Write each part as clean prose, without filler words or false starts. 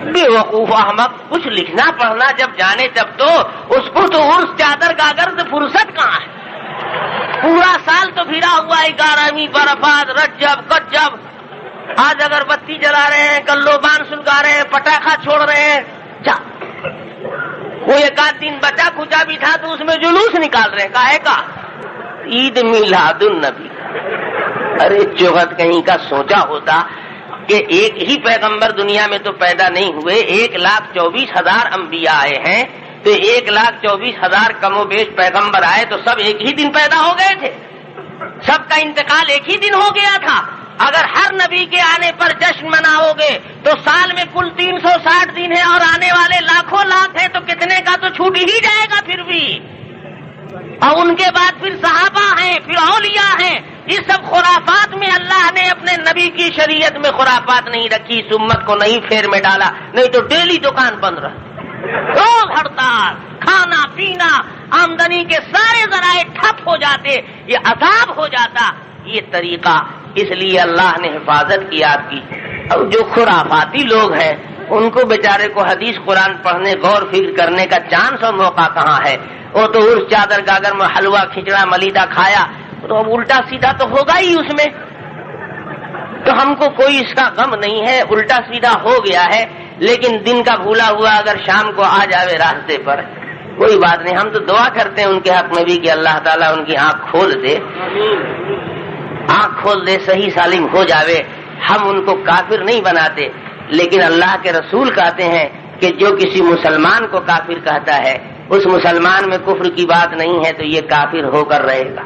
बेवकूफ अहमक, कुछ लिखना पढ़ना जब जाने तब तो उसको तो उर्स चादर गागर से फुर्सत कहाँ है। पूरा साल तो फिरा हुआ है 11वीं बरफात रज्जब कज्जब। आज अगरबत्ती जला रहे हैं, कल लोबान सुलगा रहे हैं, पटाखा छोड़ रहे हैं। वो एक आध दिन बचा खुचा भी था तो उसमें जुलूस निकाल रहे हैं। काहे का? ईद मिलादुन नबी। अरे चौहद कहीं का सोचा होता कि एक ही पैगंबर दुनिया में तो पैदा नहीं हुए, 1,24,000 अंबिया आए हैं, तो 1,24,000 कमोबेश पैगंबर आए तो सब एक ही दिन पैदा हो गए थे। सबका इंतकाल एक ही दिन हो गया था। अगर हर नबी के आने पर जश्न मनाओगे तो साल में कुल 360 दिन है और आने वाले लाखों लाख हैं, तो कितने का तो छूट ही जाएगा फिर भी। और उनके बाद फिर सहाबा हैं, फिर औलिया हैं। इस सब खुराफात में अल्लाह ने अपने नबी की शरीयत में खुराफात नहीं रखी, इस उम्मत को नहीं फेर में डाला, नहीं तो डेली दुकान बंद रहा, रोज हड़ताल, खाना पीना, आमदनी के सारे जराए ठप हो जाते, ये अजाब हो जाता। ये तरीका इसलिए अल्लाह ने हिफाजत की आपकी। अब जो खुराफाती लोग हैं उनको बेचारे को हदीस कुरान पढ़ने गौर फिक्र करने का चांस और मौका कहाँ है। वो तो उर्स चादर गागर में हलवा खिचड़ा मलीदा खाया तो अब उल्टा सीधा तो होगा ही उसमें। तो हमको कोई इसका गम नहीं है, उल्टा सीधा हो गया है, लेकिन दिन का भूला हुआ अगर शाम को आ जावे रास्ते पर कोई बात नहीं। हम तो दुआ करते हैं उनके हक में भी कि अल्लाह ताला उनकी आंख खोल दे, आंख खोल दे, सही सालिम हो जावे। हम उनको काफिर नहीं बनाते, लेकिन अल्लाह के रसूल कहते हैं कि जो किसी मुसलमान को काफिर कहता है उस मुसलमान में कुफ्र की बात नहीं है, तो ये काफिर होकर रहेगा।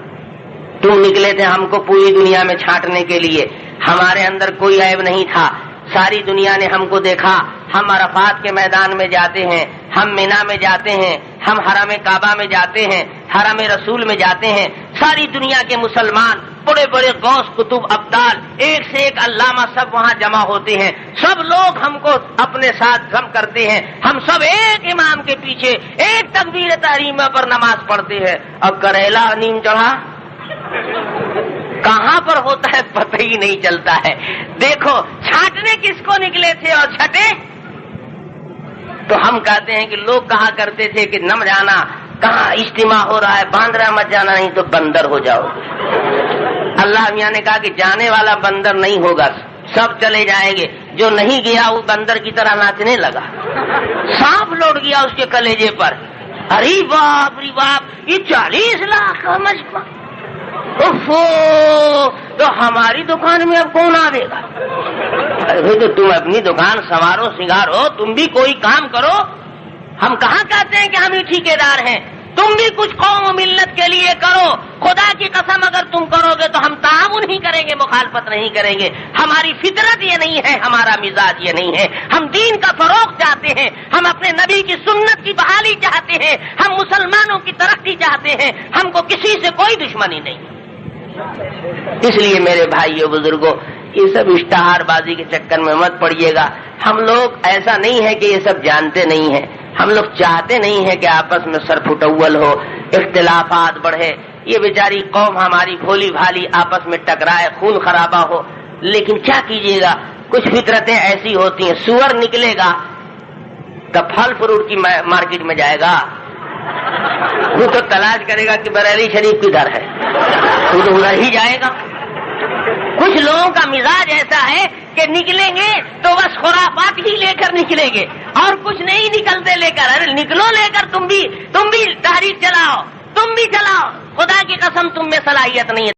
तुम निकले थे हमको पूरी दुनिया में छांटने के लिए, हमारे अंदर कोई ऐब नहीं था, सारी दुनिया ने हमको देखा। हम अरफात के मैदान में जाते हैं, हम मिना में जाते हैं, हम हरम काबा में जाते हैं, हरम रसूल में जाते हैं। सारी दुनिया के मुसलमान, बड़े बड़े गौस कुतुब अब्दाल, एक से एक अल्लामा सब वहाँ जमा होते हैं। सब लोग हमको अपने साथ गम करते हैं। हम सब एक इमाम के पीछे एक तकबीर तहरीमा पर नमाज पढ़ते हैं। अब करेला नीम चढ़ा कहाँ पर होता है पता ही नहीं चलता है। देखो छांटने किसको निकले थे और छटे। तो हम कहते हैं कि लोग कहा करते थे कि न जाना कहाँ इज्तिमा हो रहा है, बांद्रा मत जाना नहीं तो बंदर हो जाओ। अल्लाह मियां ने कहा कि जाने वाला बंदर नहीं होगा, सब चले जाएंगे। जो नहीं गया वो बंदर की तरह नाचने लगा, सांप लौट गया उसके कलेजे पर। अरे बाप रे बाप, ये 40 लाख का मजमा, तो हमारी दुकान में अब कौन आवेगा। अरे तो तुम अपनी दुकान संवारो सिंगारो, तुम भी कोई काम करो। हम कहाँ कहते हैं कि हम ही ठेकेदार हैं, तुम भी कुछ कौम मिल्लत के लिए करो। खुदा की कसम अगर तुम करोगे तो हम ताउन ही करेंगे, मुखालफत नहीं करेंगे। हमारी फितरत ये नहीं है, हमारा मिजाज ये नहीं है। हम दीन का फरोग चाहते हैं, हम अपने नबी की सुन्नत की बहाली चाहते हैं, हम मुसलमानों की तरक्की चाहते हैं, हमको किसी से कोई दुश्मनी नहीं। इसलिए मेरे भाइयों बुजुर्गों, ये सब इश्तहारबाजी के चक्कर में मत पड़िएगा। हम लोग ऐसा नहीं है कि ये सब जानते नहीं है, हम लोग चाहते नहीं है कि आपस में सरफुटौल हो, इख्तिलाफात बढ़े, ये बेचारी कौम हमारी भोली भाली आपस में टकराए, खून खराबा हो। लेकिन क्या कीजिएगा, कुछ फितरतें ऐसी होती हैं। सुअर निकलेगा तो फल फ्रूट की मार्केट में जाएगा, वो तो तलाश करेगा कि बरेली शरीफ किधर है, वो तो उधर ही जाएगा। कुछ लोगों का मिजाज ऐसा है कि निकलेंगे तो बस खुराफात ही लेकर निकलेंगे और कुछ नहीं निकलते लेकर। अरे निकलो लेकर, तुम भी तहरीक चलाओ, तुम भी चलाओ। खुदा की कसम तुम में सलाहियत नहीं है।